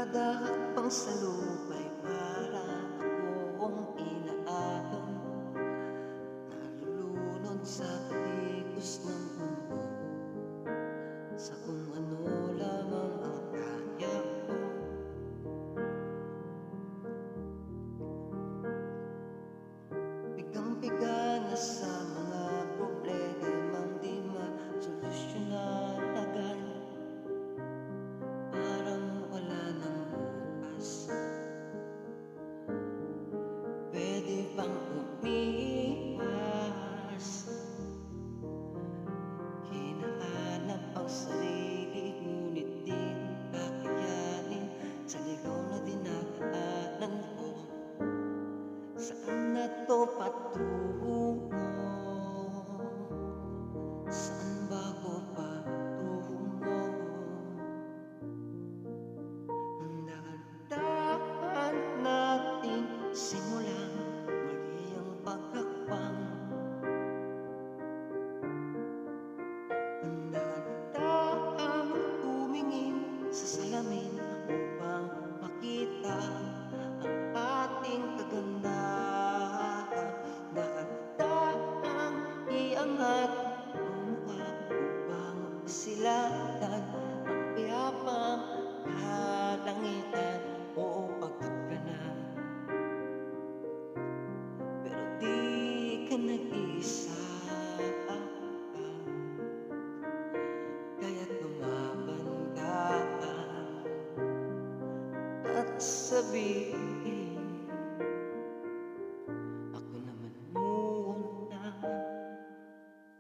Kada hakbang sa lupa'y para akong inaalon, nalulunod sa kaligos ng mundo, sa kung ano lamang ang kaya ko. Bigang-biga na sa mga problemang di masolusyonan agad, parang wala nang bukas. Pwede bang umiwas? Hinahanap ang sarili, ngunit di kakayanin. Sa ligaw na dinadaanan ko, saan na to patungo? Saan ba ko patungo? Dahan-dahan nating simulan muli ang paghakbang. Dahan-dahang tumingin sa salamin upang makita ang ating kagandahan. Dahan-dahang iangat ang mukha upang masilatan ang payapang kalangitan. Oo, pagod ka na, pero di ka nag-iisa. Kaya't lumaban ka at sabihin